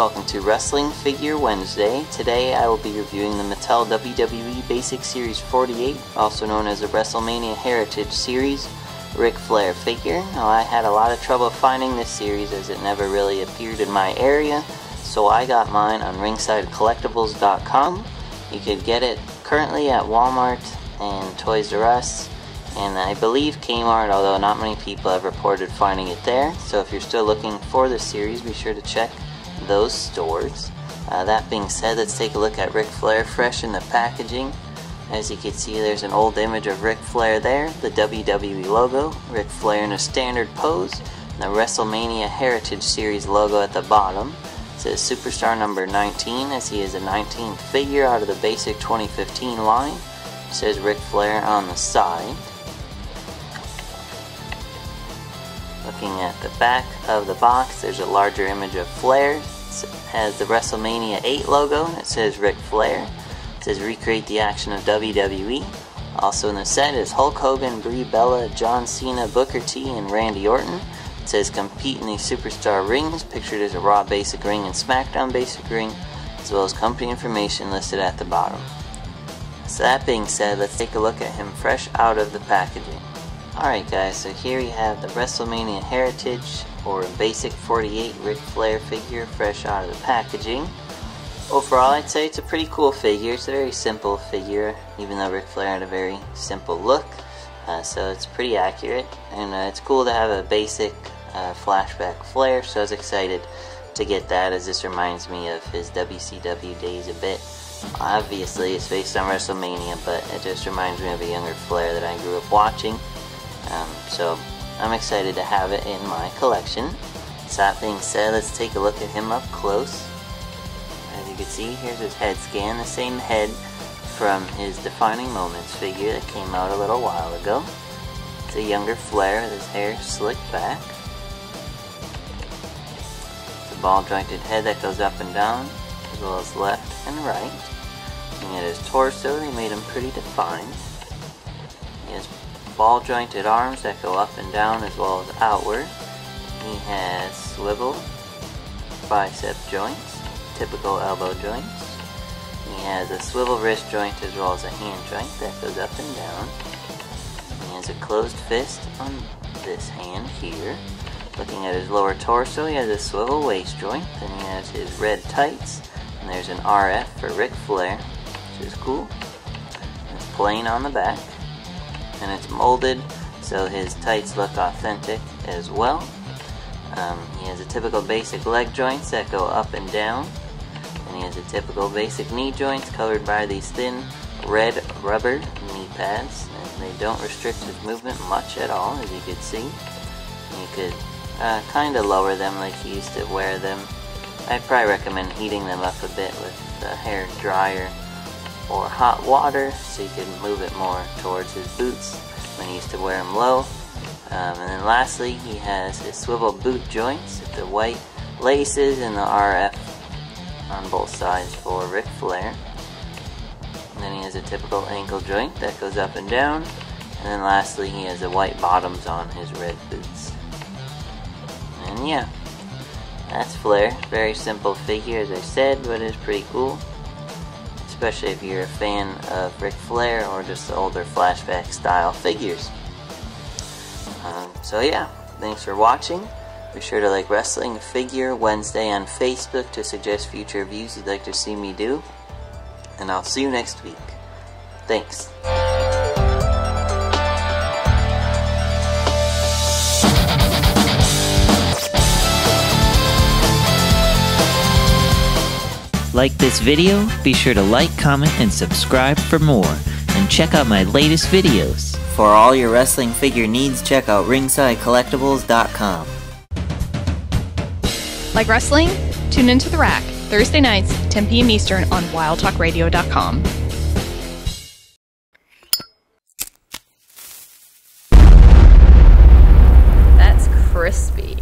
welcome to Wrestling Figure Wednesday. Today I will be reviewing the Mattel WWE Basic Series 48, also known as the WrestleMania Heritage Series, Ric Flair figure. Now I had a lot of trouble finding this series as it never really appeared in my area, so I got mine on ringsidecollectibles.com. You could get it currently at Walmart and Toys R Us, and I believe Kmart, although not many people have reported finding it there. So if you're still looking for the series, be sure to check those stores. That being said, let's take a look at Ric Flair fresh in the packaging. As you can see, there's an old image of Ric Flair there, the WWE logo, Ric Flair in a standard pose, and the WrestleMania Heritage Series logo at the bottom. It says Superstar number 19, as he is a 19th figure out of the basic 2015 line. It says Ric Flair on the side. Looking at the back of the box, there's a larger image of Flair. It has the WrestleMania 8 logo. It says Ric Flair. It says recreate the action of WWE. Also in the set is Hulk Hogan, Brie Bella, John Cena, Booker T, and Randy Orton. It says compete in these superstar rings, pictured as a Raw basic ring and SmackDown basic ring, as well as company information listed at the bottom. So that being said, let's take a look at him fresh out of the packaging. Alright guys, so here you have the WrestleMania Heritage, or Basic 48 Ric Flair figure fresh out of the packaging. Overall, I'd say it's a pretty cool figure. It's a very simple figure, even though Ric Flair had a very simple look. So it's pretty accurate, and it's cool to have a basic flashback Flair, so I was excited to get that, as this reminds me of his WCW days a bit. Obviously, it's based on WrestleMania, but it just reminds me of a younger Flair that I grew up watching. So I'm excited to have it in my collection. So that being said, let's take a look at him up close. As you can see, here's his head scan, the same head from his Defining Moments figure that came out a little while ago. It's a younger Flair with his hair slicked back. It's a ball jointed head that goes up and down, as well as left and right. Looking at his torso, they made him pretty defined. He has ball jointed arms that go up and down as well as outward. He has swivel bicep joints, typical elbow joints. He has a swivel wrist joint as well as a hand joint that goes up and down. He has a closed fist on this hand here. Looking at his lower torso, he has a swivel waist joint. Then he has his red tights, and there's an RF for Ric Flair, which is cool. It's plain on the back, and it's molded so his tights look authentic as well. He has a typical basic leg joints that go up and down, and he has a typical basic knee joints covered by these thin red rubber knee pads, and they don't restrict his movement much at all, as you can see. You could kind of lower them like he used to wear them. I'd probably recommend heating them up a bit with the hair dryer or hot water, so you can move it more towards his boots when he used to wear them low. And then lastly, he has his swivel boot joints with the white laces and the RF on both sides for Ric Flair. And then he has a typical ankle joint that goes up and down. And then lastly, he has the white bottoms on his red boots. And yeah, that's Flair. Very simple figure, as I said, but it's pretty cool, especially if you're a fan of Ric Flair or just the older flashback style figures. So yeah, thanks for watching. Be sure to like Wrestling Figure Wednesday on Facebook to suggest future reviews you'd like to see me do. And I'll see you next week. Thanks. Like this video? Be sure to like, comment, and subscribe for more. And check out my latest videos. For all your wrestling figure needs, check out ringsidecollectibles.com. Like wrestling? Tune into The Rack, Thursday nights, 10 p.m. Eastern on wildtalkradio.com. That's crispy.